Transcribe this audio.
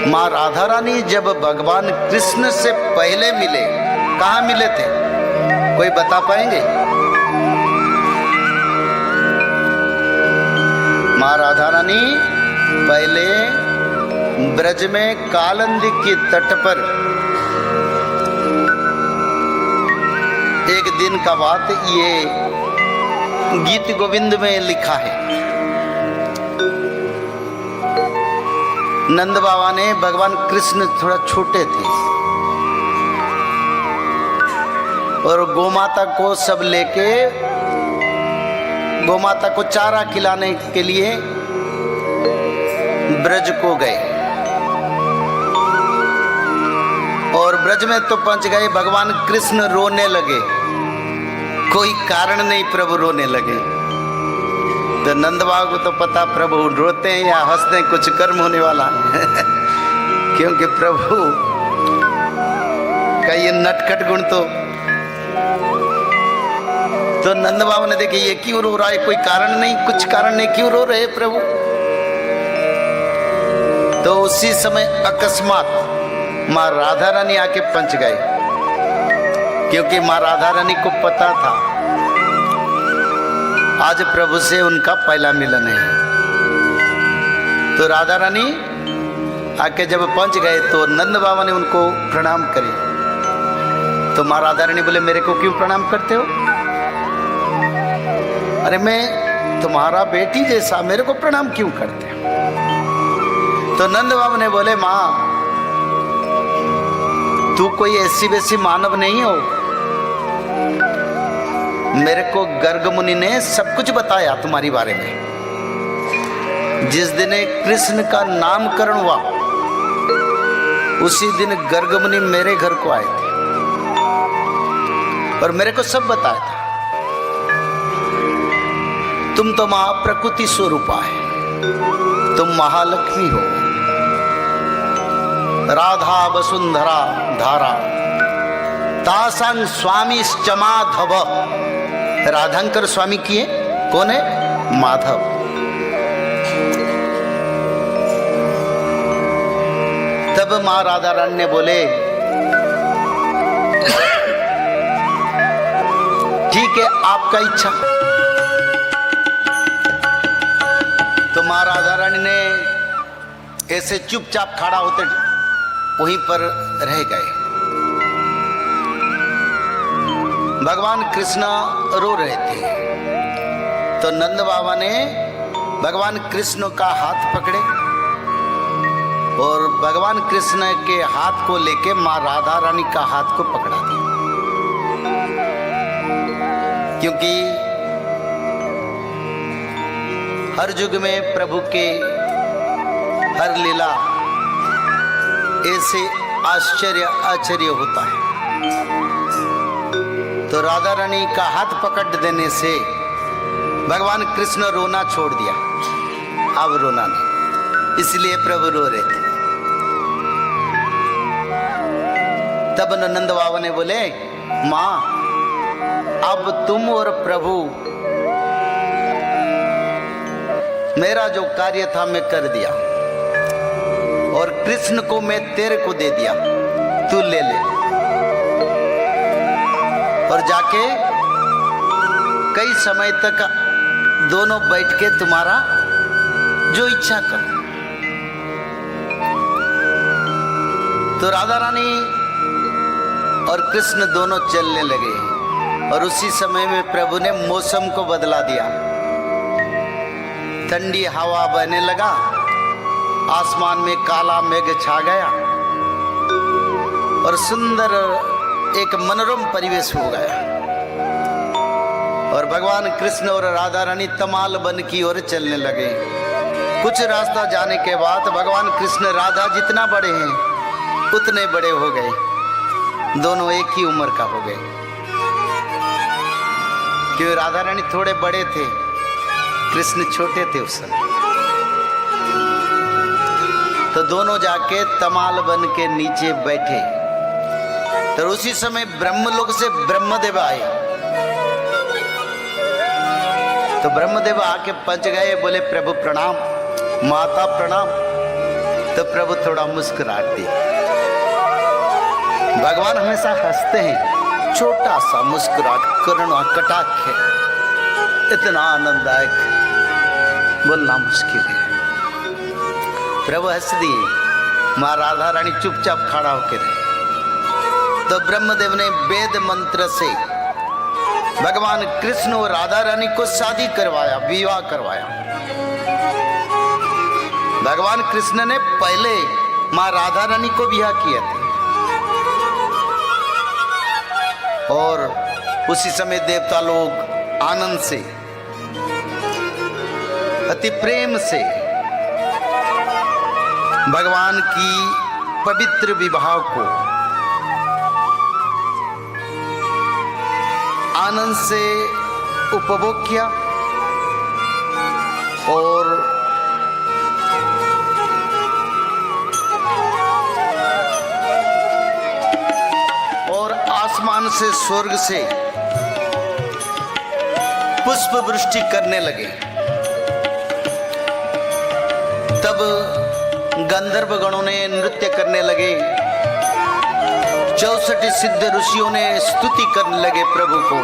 माँ राधा रानी जब भगवान कृष्ण से पहले मिले, कहाँ मिले थे, कोई बता पाएंगे? माँ राधा रानी पहले ब्रज में कालंदी के तट पर, एक दिन का बात ये गीत गोविंद में लिखा है। नंद बाबा ने, भगवान कृष्ण थोड़ा छोटे थे और गोमाता को सब लेके गोमाता को चारा खिलाने के लिए ब्रज को गए और ब्रज में तो पहुंच गए। भगवान कृष्ण रोने लगे, कोई कारण नहीं प्रभु रोने लगे। तो नंद बाबा को तो पता प्रभु रोते हैं या हंसते हैं, कुछ कर्म होने वाला है क्योंकि प्रभु का ये नटखट गुण तो नंद बाबा ने देखे ये क्यों रो रहा है, कोई कारण नहीं, कुछ कारण नहीं, क्यों रो रहे प्रभु। तो उसी समय अकस्मात माँ राधा रानी आके पहुंच गए, क्योंकि माँ राधा रानी को पता था आज प्रभु से उनका पहला मिलन है। तो राधा रानी आके जब पहुंच गए तो नंद बाबा ने उनको प्रणाम करे। तो माँ राधा रानी बोले मेरे को क्यों प्रणाम करते हो? अरे मैं तुम्हारा बेटी जैसा, मेरे को प्रणाम क्यों करते हो? तो नंद बाबा ने बोले माँ तू कोई ऐसी वैसी मानव नहीं हो, मेरे को गर्ग मुनि ने सब कुछ बताया तुम्हारी बारे में। जिस दिन कृष्ण का नामकरण हुआ उसी दिन गर्ग मुनि मेरे घर को आए थे और मेरे को सब बताया था। तुम तो महाप्रकृति स्वरूपा है, तुम महालक्ष्मी हो, राधा वसुंधरा धारा तासांग स्वामी माधव। राधांकर स्वामी किए कौन है? माधव। तब मां राधा रानी ने बोले ठीक है आपका इच्छा। तो मां राधा रानी ने ऐसे चुपचाप खड़ा होते वहीं पर रह गए। भगवान कृष्ण रो रहे थे तो नंद बाबा ने भगवान कृष्ण का हाथ पकड़े और भगवान कृष्ण के हाथ को लेके मां राधा रानी का हाथ को पकड़ा दिया। क्योंकि हर युग में प्रभु के हर लीला ऐसे आश्चर्य होता है। तो राधा रानी का हाथ पकड़ देने से भगवान कृष्ण रोना छोड़ दिया, अब रोना नहीं, इसलिए प्रभु रो रहे थे। तब नंद बाबा ने बोले माँ अब तुम और प्रभु, मेरा जो कार्य था मैं कर दिया और कृष्ण को मैं तेरे को दे दिया, तू ले ले और जाके कई समय तक दोनों बैठ के तुम्हारा जो इच्छा करो। तो राधा रानी और कृष्ण दोनों चलने लगे और उसी समय में प्रभु ने मौसम को बदला दिया। ठंडी हवा बहने लगा, आसमान में काला मेघ छा गया और सुंदर एक मनोरम परिवेश हो गया और भगवान कृष्ण और राधा रानी तमाल बन की ओर चलने लगे। कुछ रास्ता जाने के बाद भगवान कृष्ण राधा जितना बड़े हैं उतने बड़े हो गए, दोनों एक ही उम्र का हो गए। क्योंकि राधा रानी थोड़े बड़े थे, कृष्ण छोटे थे उस समय। तो दोनों जाके तमाल बन के नीचे बैठे। तो उसी समय ब्रह्मलोक से ब्रह्मदेव आए। तो ब्रह्मदेव आके पहुंच गए, बोले प्रभु प्रणाम, माता प्रणाम। तो प्रभु थोड़ा मुस्कुराते दिए। भगवान हमेशा हंसते हैं, छोटा सा मुस्कुराहट, करुणा कटाक्ष है, इतना आनंददायक बोलना मुश्किल है। प्रभु हंस दिए, मां राधा रानी चुपचाप खड़ा होकर रहे। तो ब्रह्मदेव ने वेद मंत्र से भगवान कृष्ण और राधा रानी को शादी करवाया, विवाह करवाया। भगवान कृष्ण ने पहले मां राधा रानी को विवाह किया था और उसी समय देवता लोग आनंद से, अति प्रेम से भगवान की पवित्र विवाह को आनंद से उपभोग किया और आसमान से, स्वर्ग से पुष्प वृष्टि करने लगे। तब गंधर्व गणों ने नृत्य करने लगे, 64 सिद्ध ऋषियों ने स्तुति करने लगे प्रभु को।